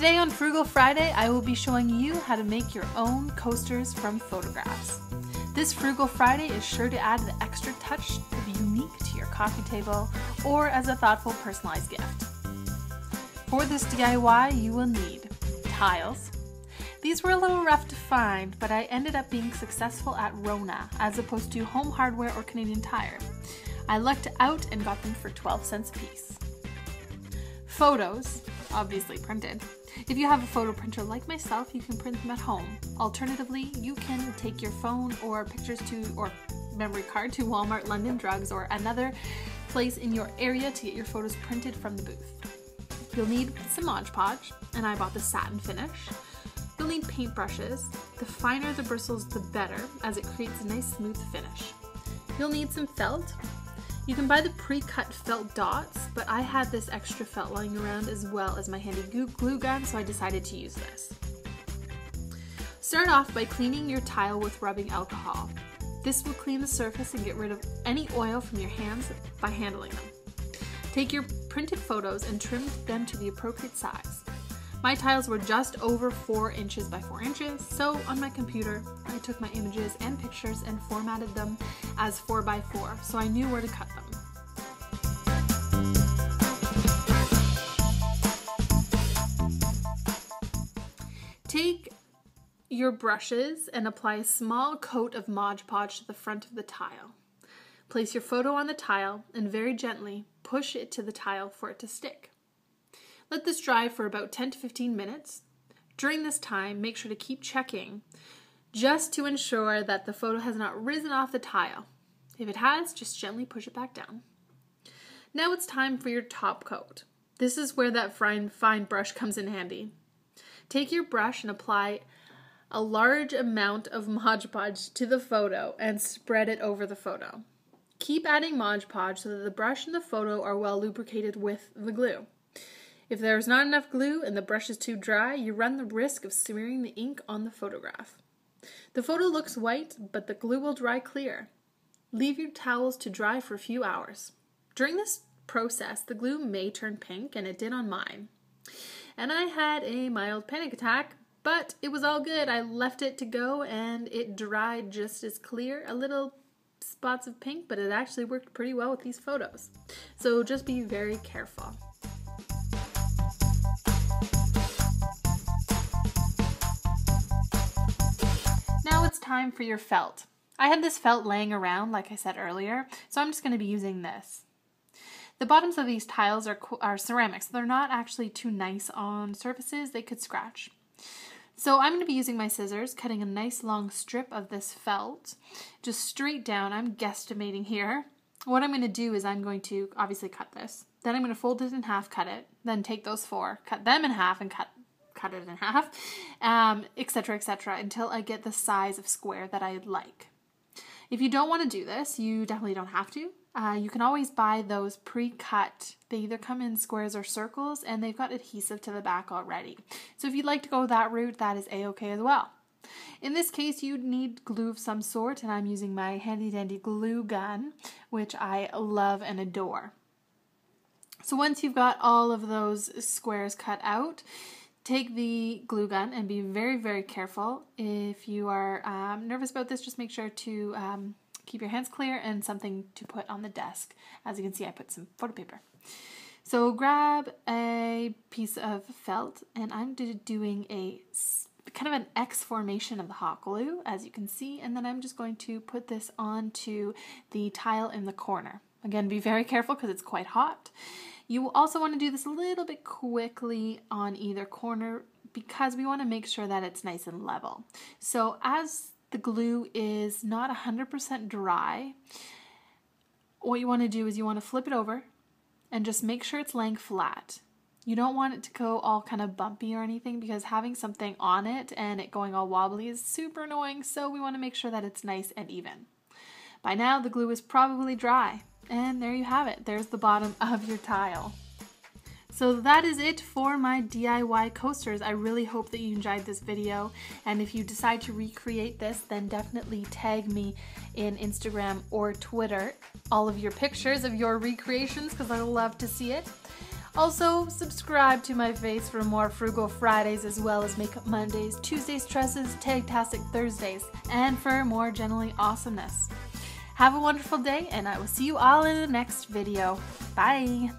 Today on Frugal Friday, I will be showing you how to make your own coasters from photographs. This Frugal Friday is sure to add an extra touch to be unique to your coffee table or as a thoughtful personalized gift. For this DIY, you will need tiles. These were a little rough to find, but I ended up being successful at Rona as opposed to Home Hardware or Canadian Tire. I lucked out and got them for 12 cents a piece. Photos, obviously printed. If you have a photo printer like myself, you can print them at home. Alternatively, you can take your phone or memory card to Walmart, London Drugs, or another place in your area to get your photos printed from the booth. You'll need some Mod Podge, and I bought the satin finish. You'll need paintbrushes. The finer the bristles, the better, as it creates a nice smooth finish. You'll need some felt. You can buy the pre-cut felt dots, but I had this extra felt lying around as well as my handy glue gun, so I decided to use this. Start off by cleaning your tile with rubbing alcohol. This will clean the surface and get rid of any oil from your hands by handling them. Take your printed photos and trim them to the appropriate size. My tiles were just over 4 inches by 4 inches, so on my computer, I took my images and pictures and formatted them as 4 by 4, so I knew where to cut them. Take your brushes and apply a small coat of Mod Podge to the front of the tile. Place your photo on the tile and very gently push it to the tile for it to stick. Let this dry for about 10 to 15 minutes. During this time, make sure to keep checking just to ensure that the photo has not risen off the tile. If it has, just gently push it back down. Now it's time for your top coat. This is where that fine brush comes in handy. Take your brush and apply a large amount of Mod Podge to the photo and spread it over the photo. Keep adding Mod Podge so that the brush and the photo are well lubricated with the glue. If there is not enough glue and the brush is too dry, you run the risk of smearing the ink on the photograph. The photo looks white, but the glue will dry clear. Leave your towels to dry for a few hours. During this process, the glue may turn pink, and it did on mine. And I had a mild panic attack, but it was all good. I left it to go, and it dried just as clear, a little spots of pink, but it actually worked pretty well with these photos. So just be very careful. Now it's time for your felt. I had this felt laying around, like I said earlier, so I'm just going to be using this. The bottoms of these tiles are ceramics. They're not actually too nice on surfaces. They could scratch. So I'm going to be using my scissors, cutting a nice long strip of this felt, just straight down. I'm guesstimating here. What I'm going to do is I'm going to obviously cut this. Then I'm going to fold it in half, cut it, then take those 4, cut them in half, and cut it in half, etc., until I get the size of square that I'd like. If you don't want to do this, you definitely don't have to. You can always buy those pre-cut. They either come in squares or circles, and they've got adhesive to the back already. So if you'd like to go that route, that is a-okay as well. In this case, you'd need glue of some sort, and I'm using my handy-dandy glue gun, which I love and adore. So once you've got all of those squares cut out, take the glue gun and be very, very careful. If you are nervous about this, just make sure to keep your hands clear and something to put on the desk. As you can see, I put some photo paper. So grab a piece of felt, and I'm doing a kind of an X formation of the hot glue, as you can see, and then I'm just going to put this onto the tile in the corner. Again, be very careful because it's quite hot. You will also want to do this a little bit quickly on either corner because we want to make sure that it's nice and level. So as the glue is not 100% dry, what you want to do is you want to flip it over and just make sure it's laying flat. You don't want it to go all kind of bumpy or anything because having something on it and it going all wobbly is super annoying, so we want to make sure that it's nice and even. By now the glue is probably dry. And there you have it. There's the bottom of your tile. So that is it for my DIY coasters. I really hope that you enjoyed this video. And if you decide to recreate this, then definitely tag me in Instagram or Twitter all of your pictures of your recreations because I love to see it. Also, subscribe to my face for more Frugal Fridays as well as Makeup Mondays, Tuesdays, Tresses, TAGtastic Thursdays, and for more generally awesomeness. Have a wonderful day, and I will see you all in the next video. Bye!